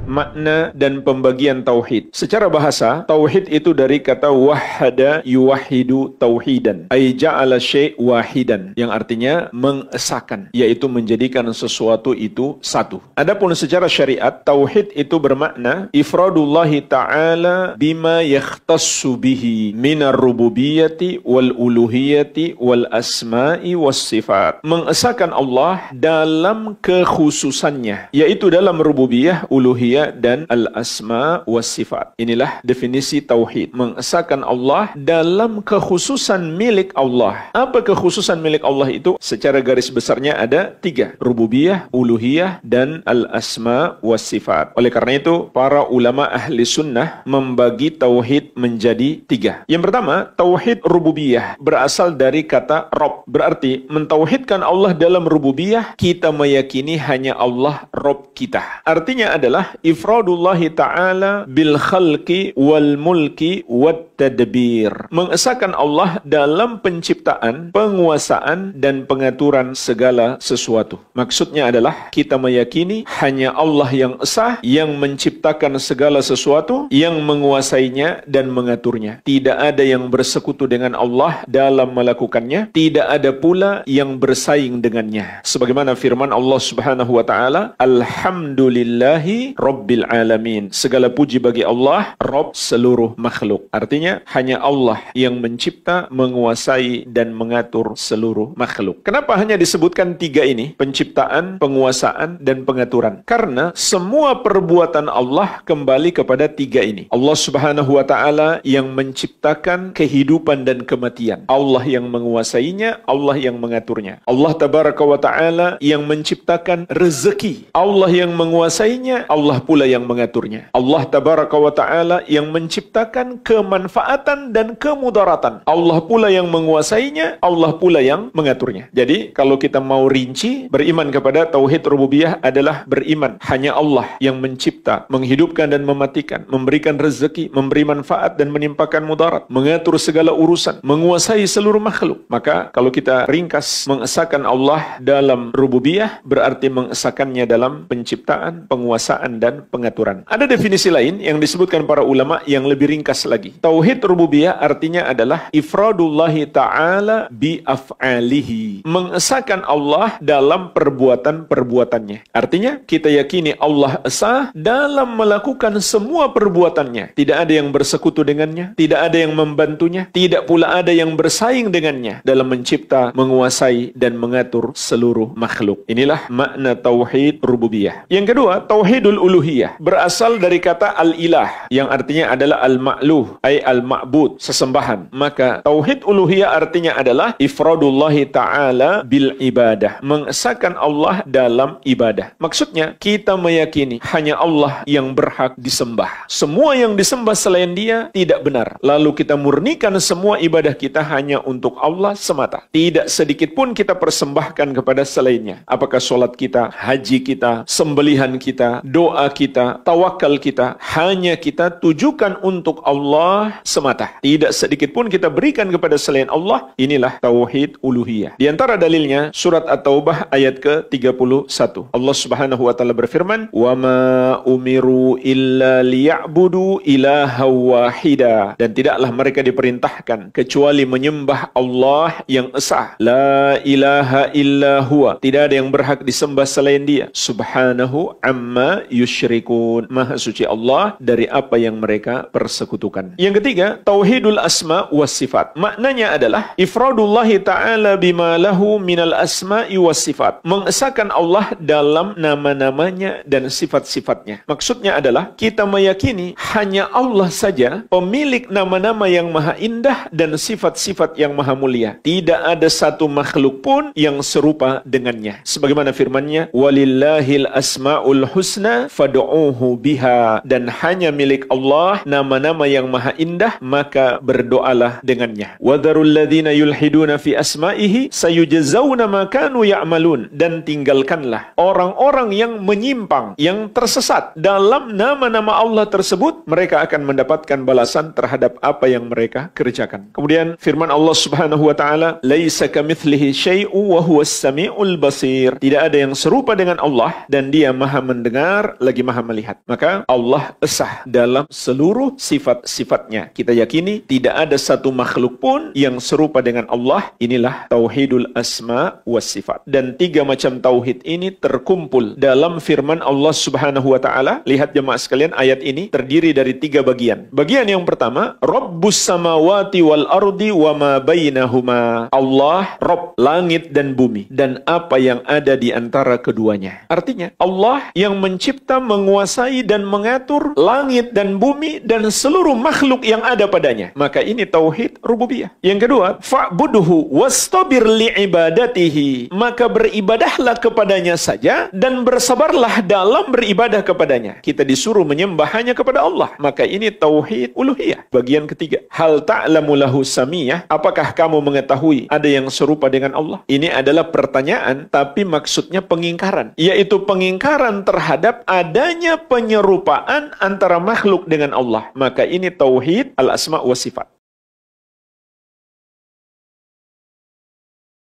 makna dan pembagian tauhid. Secara bahasa, tauhid itu dari kata wahada yuwahidu tauhidan, ay ja'ala syai' wahidan, yang artinya mengesahkan, yaitu menjadikan sesuatu itu satu. Adapun secara syariat, tauhid itu bermakna ifradullahi ta'ala bima yakhtassu bihi minar rububiyyati wal uluhiyyati wal asma'i was sifat. Mengesahkan Allah dalam kekhususannya, yaitu dalam rububiyah, uluhiyah, dan al-asma was sifat. Inilah definisi tauhid. Mengesahkan Allah dalam kekhususan milik Allah. Apa kekhususan milik Allah itu? Secara garis besarnya ada 3. Rububiyah, uluhiyah, dan al-asma was sifat. Oleh karena itu, para ulama ahli sunnah membagi tauhid menjadi 3. Yang pertama, tauhid rububiyah berasal dari kata Rob. Berarti mentauhidkan Allah dalam rububiyah, kita meyakini hanya Allah Rob kita. Artinya adalah ifradullahi ta'ala bil khalqi wal mulki wat tadbir. Mengesahkan Allah dalam penciptaan, penguasaan, dan pengaturan segala sesuatu. Maksudnya adalah kita meyakini hanya Allah yang esa, yang menciptakan segala sesuatu, yang menguasainya dan mengaturnya. Tidak ada yang bersekutu dengan Allah dalam melakukannya, tidak ada pula yang bersaing dengannya. Sebagaimana firman Allah Subhanahu wa taala, alhamdulillahi rabbil alamin. Segala puji bagi Allah, Rabb seluruh makhluk. Artinya hanya Allah yang mencipta, menguasai, dan mengatur seluruh makhluk. Kenapa hanya disebutkan 3 ini? Penciptaan, penguasaan, dan pengaturan. Karena semua perbuatan Allah kembali kepada 3 ini. Allah Subhanahu wa taala yang menciptakan kehidupan dan kematian. Allah yang menguasainya, Allah yang mengaturnya. Allah tabaraka wa taala yang menciptakan rezeki. Allah yang menguasainya, Allah pula yang mengaturnya. Allah tabaraka wa ta'ala yang menciptakan kemanfaatan dan kemudaratan. Allah pula yang menguasainya, Allah pula yang mengaturnya. Jadi, kalau kita mau rinci, beriman kepada tauhid rububiyah adalah beriman hanya Allah yang mencipta, menghidupkan dan mematikan, memberikan rezeki, memberi manfaat dan menimpakan mudarat, mengatur segala urusan, menguasai seluruh makhluk. Maka, kalau kita ringkas, mengesahkan Allah dalam rububiyah berarti mengesahkannya dalam penciptaan, penguasaan, dan pengaturan. Ada definisi lain yang disebutkan para ulama yang lebih ringkas lagi. Tauhid rububiyah artinya adalah ifradullahi ta'ala bi af'alihi. Mengesahkan Allah dalam perbuatan-perbuatannya. Artinya, kita yakini Allah esa dalam melakukan semua perbuatannya. Tidak ada yang bersekutu dengannya, tidak ada yang membantunya, tidak pula ada yang bersaing dengannya dalam mencipta, menguasai, dan mengatur seluruh makhluk. Inilah makna tauhid rububiyah. Yang kedua, tauhidul uluhiyah berasal dari kata al-ilah yang artinya adalah al-ma'luh, ay al-ma'bud, sesembahan. Maka tauhid uluhiyah artinya adalah ifradullahi ta'ala bil ibadah, mengesahkan Allah dalam ibadah. Maksudnya, kita meyakini hanya Allah yang berhak disembah. Semua yang disembah selain Dia tidak benar. Lalu kita murnikan semua ibadah kita hanya untuk Allah semata. Tidak sedikit pun kita persembahkan kepada selainnya. Apakah sholat kita, haji kita, sembelihan kita, doa kita, tawakal kita, hanya kita tujukan untuk Allah semata. Tidak sedikit pun kita berikan kepada selain Allah. Inilah tauhid uluhiyah. Di antara dalilnya surat At-Taubah ayat ke-31. Allah Subhanahu wa taala berfirman, "Wa ma umiru illa liya'budu ilaha wahida." Dan tidaklah mereka diperintahkan kecuali menyembah Allah yang esa. La ilaha illa huwa. Tidak ada yang berhak disembah selain Dia. Subhanahu amma yusyrikun. Maha suci Allah dari apa yang mereka persekutukan. Yang ketiga, tauhidul asma was sifat. Maknanya adalah ifradullahi ta'ala bima lahu minal asma'i was sifat. Mengesahkan Allah dalam nama-namanya dan sifat-sifatnya. Maksudnya adalah kita meyakini hanya Allah saja pemilik nama-nama yang maha indah dan sifat-sifat yang maha mulia. Tidak ada satu makhluk pun yang serupa dengannya. Sebagaimana firman-Nya, walillahil asma'ul husna fad'uuhu biha. Dan hanya milik Allah nama-nama yang maha indah, maka berdoalah dengannya. Wadharul ladzina yulhiduna fi asma'ihi sayujzauna ma kanu ya'malun. Dan tinggalkanlah orang-orang yang menyimpang, yang tersesat dalam nama-nama Allah tersebut, mereka akan mendapatkan balasan terhadap apa yang mereka kerjakan. Kemudian firman Allah Subhanahu wa taala, laisa kamitslihi syai'un wa huwas samiul basir. Tidak ada yang serupa dengan Allah dan Dia Maha mendengar lagi maha melihat. Maka Allah esa dalam seluruh sifat-sifatnya. Kita yakini tidak ada satu makhluk pun yang serupa dengan Allah. Inilah tauhidul asma was sifat. Dan 3 macam tauhid ini terkumpul dalam firman Allah Subhanahu wa taala. Lihat jemaah sekalian, ayat ini terdiri dari 3 bagian. Bagian yang pertama, Rabbus samawati wal ardi wa ma bainahuma. Allah Rabb langit dan bumi dan apa yang ada di antara keduanya. Artinya Allah yang mencipta, menguasai dan mengatur langit dan bumi dan seluruh makhluk yang ada padanya. Maka ini tauhid rububiyah. Yang kedua, fa'budhu wastabir li'ibadatihi. Maka beribadahlah kepadanya saja dan bersabarlah dalam beribadah kepadanya. Kita disuruh menyembah hanya kepada Allah. Maka ini tauhid uluhiyah. Bagian ketiga, hal ta'lamu lahu samiyah. Apakah kamu mengetahui ada yang serupa dengan Allah? Ini adalah pertanyaan tapi maksudnya pengingkaran. Yaitu pengingkaran terhadap adanya penyerupaan antara makhluk dengan Allah. Maka ini tauhid al-asma wa sifat.